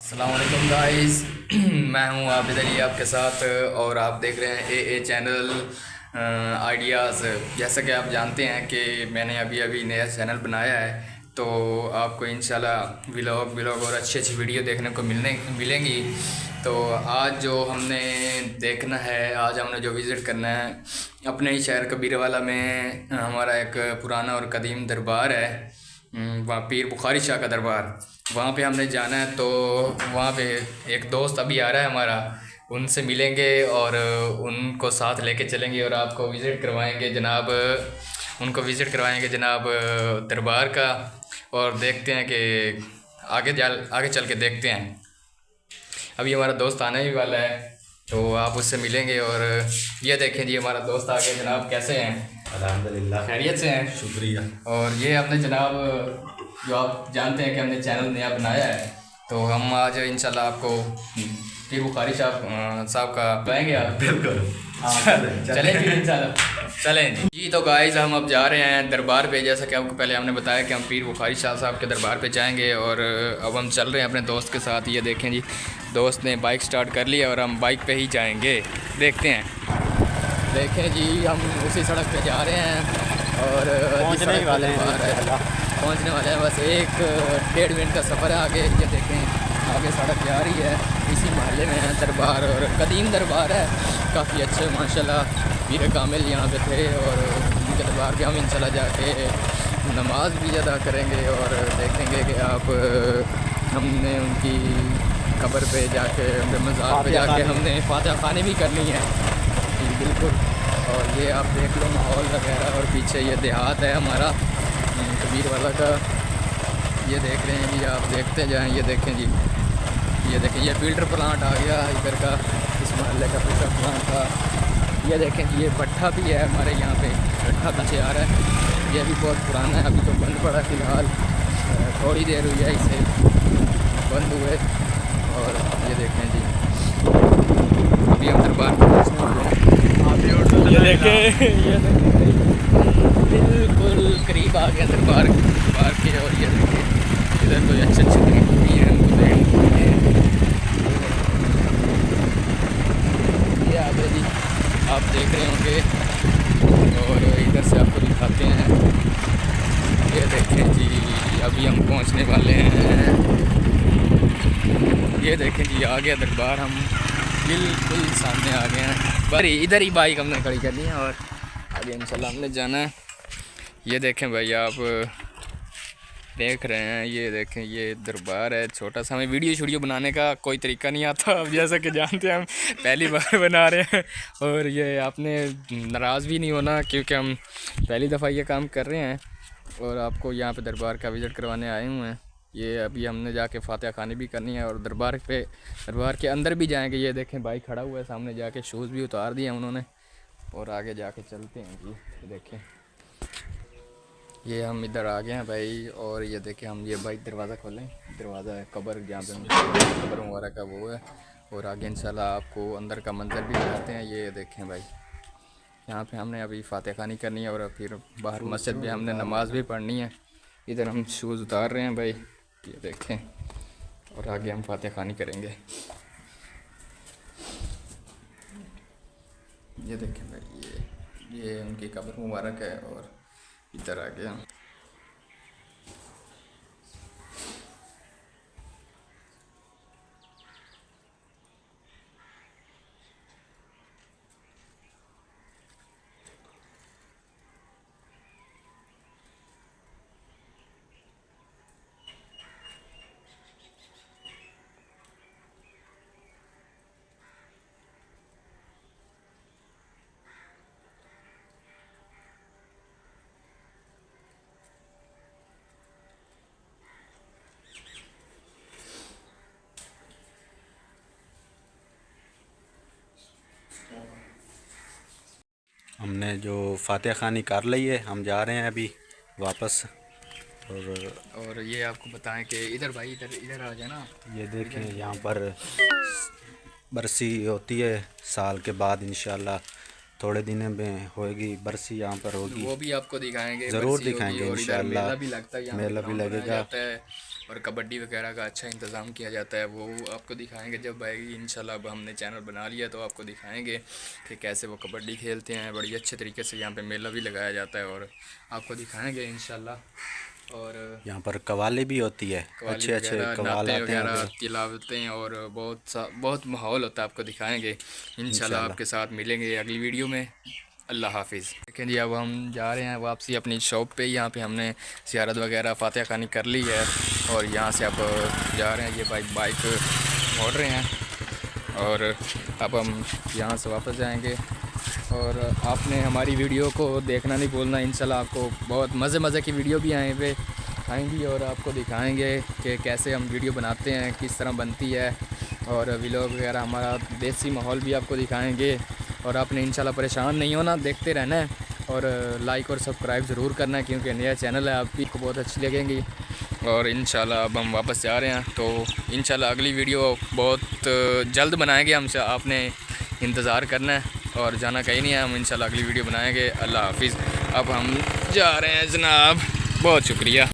अस्सलाम वालेकुम गाइस। मैं हूं आबिद अली आपके साथ और आप देख रहे हैं ए चैनल आइडियाज़। जैसा कि आप जानते हैं कि मैंने अभी अभी नया चैनल बनाया है, तो आपको इंशाल्लाह व्लॉग और अच्छी अच्छी वीडियो देखने को मिलेंगी। तो आज जो हमने देखना है, आज हमने जो विज़िट करना है अपने ही शहर कबीरवाला में, हमारा एक पुराना और कदीम दरबार है, वहाँ पीर बुखारी शाह का दरबार। वहाँ पे हमने जाना है। तो वहाँ पे एक दोस्त अभी आ रहा है हमारा, उनसे मिलेंगे और उनको साथ लेके चलेंगे और आपको विज़िट करवाएंगे जनाब, उनको विज़िट करवाएंगे जनाब दरबार का। और देखते हैं कि आगे चल के देखते हैं। अभी हमारा दोस्त आने ही वाला है, तो आप उससे मिलेंगे। और ये देखें जी, हमारा दोस्त आ गया जनाब। कैसे हैं? अल्हम्दुलिल्लाह, खैरियत से हैं? शुक्रिया। और ये हमने जनाब, जो आप जानते हैं कि हमने चैनल नया बनाया है, तो हम आज इंशाल्लाह आपको पीर बुखारी साहब का बताएंगे आप। बिल्कुल। हाँ, चलें फिर इंशाल्लाह, चलें जी। तो गाइस, हम अब जा रहे हैं दरबार पे। जैसा कि आपको पहले हमने बताया कि हम पीर बुखारी शाह साहब के दरबार पे जाएंगे, और अब हम चल रहे हैं अपने दोस्त के साथ। ये देखें जी, दोस्त ने बाइक स्टार्ट कर ली है और हम बाइक पे ही जाएंगे। देखते हैं। देखें जी, हम उसी सड़क पे जा रहे हैं और पहुंचने वाले हैं। पहुंचने वाले हैं। बस 1-1.5 मिनट का सफ़र है आगे। ये देखें, आगे सड़क जा रही है। इसी मोहल्ले में है दरबार, और कदीम दरबार है, काफ़ी अच्छे माशाल्लाह। पीर कामिल यहाँ पे थे और उनके दरबार पे हम इंशाल्लाह जाके नमाज भी अदा करेंगे और देखेंगे कि आप, हमने उनकी कब्र पे जाके, उनके मज़ार पे जाके हमने फातिहा खानी भी करनी है। जी बिल्कुल। और ये आप देख लो माहौल वगैरह, और पीछे ये देहात है हमारा कबीरवाला का। ये देख रहे हैं जी, आप देखते जाएं। ये देखें जी, ये देखें, ये फ़िल्टर प्लांट आ गया इधर का, इस मोहल्ले का फ़िल्टर प्लांट था। ये देखें जी, ये भट्ठा भी है हमारे यहाँ पे, भट्ठा पीछे आ रहा है। ये भी बहुत पुराना है, अभी तो बंद पड़ा फ़िलहाल, थोड़ी देर हुई है इसे बंद हुए। और ये देखें जी, अभी हम दरबार पहुँचने वाले हैं। ये देखें, ये बिल्कुल करीब आ गया दरबार के। और ये देखें, इधर कोई अच्छे तरीके भी है, उनको देखने। ये आगे जी, आप देख रहे होंगे, और इधर से आपको दिखाते हैं। ये देखें जी, अभी हम पहुंचने वाले हैं। ये देखें जी, आ गया दरबार, हम बिल्कुल सामने आ गए हैं। बड़ी इधर ही बाइक हमने खड़ी करनी है और आगे इंशाल्लाह हमने जाना है। ये देखें भाई, आप देख रहे हैं, ये देखें, ये दरबार है छोटा सा। हमें वीडियो बनाने का कोई तरीका नहीं आता, अब जैसा कि जानते हैं हम पहली बार बना रहे हैं। और ये आपने नाराज़ भी नहीं होना, क्योंकि हम पहली दफ़ा ये काम कर रहे हैं और आपको यहाँ पे दरबार का विज़िट करवाने आए हुए हैं। ये अभी हमने जाके फातिहा खानी भी करनी है और दरबार के अंदर भी जाएंगे। ये देखें, भाई खड़ा हुआ है सामने, जाके शूज़ भी उतार दिए उन्होंने, और आगे जाके चलते हैं जी। ये देखें, ये हम इधर आ गए हैं भाई। और ये देखें, हम ये भाई दरवाज़ा खोलें, दरवाज़ा है कब्र, जहाँ पे कब्र मुबारक का वो है। और आगे इंशाल्लाह आपको अंदर का मंजर भी दिखाते हैं। ये देखें भाई, यहाँ पे हमने अभी फातिहा खानी करनी है और फिर बाहर मस्जिद में हमने नमाज़ भी पढ़नी है। इधर हम शूज़ उतार रहे हैं भाई, ये देखें, और आगे हम फातिहा खानी करेंगे। ये देखें भाई, ये उनकी कब्र मुबारक है, और इधर आ गया। हमने जो फातिहा खानी कर ली है, हम जा रहे हैं अभी वापस। और ये आपको बताएं कि इधर भाई, इधर इधर आ जाए ना। ये देखें, यहाँ पर बरसी होती है साल के बाद, इंशाल्लाह थोड़े दिनों में होगी बरसी, यहाँ पर होगी, वो भी आपको दिखाएंगे, ज़रूर बरसी दिखाएंगे होगी। और इधर इंशाल्लाह। मेला भी लगता है, यहाँ मेला भी लगेगा। और कबड्डी वगैरह का अच्छा इंतज़ाम किया जाता है, वो आपको दिखाएंगे जब आएगी इंशाल्लाह। अब हमने चैनल बना लिया तो आपको दिखाएंगे कि कैसे वो कबड्डी खेलते हैं। बड़ी अच्छे तरीके से यहाँ पे मेला भी लगाया जाता है और आपको दिखाएंगे इंशाल्लाह। और यहाँ पर कवाली भी होती है, अच्छे अच्छे कवाल आते हैं, तिलावतें और बहुत माहौल होता है, आपको दिखाएंगे इंशाल्लाह। आपके साथ मिलेंगे अगली वीडियो में। अल्लाह हाफिज़। देखें जी, अब हम जा रहे हैं वापसी अपनी शॉप पे। यहाँ पे हमने ज़ियारत वगैरह फातिहा खानी कर ली है और यहाँ से अब जा रहे हैं। ये बाइक मोड़ रहे हैं और अब हम यहाँ से वापस जाएंगे। और आपने हमारी वीडियो को देखना नहीं भूलना इंशाल्लाह। आपको बहुत मज़े की वीडियो भी आएंगी और आपको दिखाएंगे कि कैसे हम वीडियो बनाते हैं, किस तरह बनती है, और व्लॉग वगैरह हमारा देसी माहौल भी आपको दिखाएंगे। और आपने इंशाल्लाह परेशान नहीं होना, देखते रहना है और लाइक और सब्सक्राइब ज़रूर करना है, क्योंकि नया चैनल है, आपको बहुत अच्छी लगेंगी। और इंशाल्लाह अब हम वापस जा रहे हैं, तो इंशाल्लाह अगली वीडियो बहुत जल्द बनाएंगे हमसे। आपने इंतज़ार करना है और जाना कहीं नहीं है, हम इंशाल्लाह अगली वीडियो बनाएंगे। अल्लाह हाफिज़। अब हम जा रहे हैं जनाब, बहुत शुक्रिया।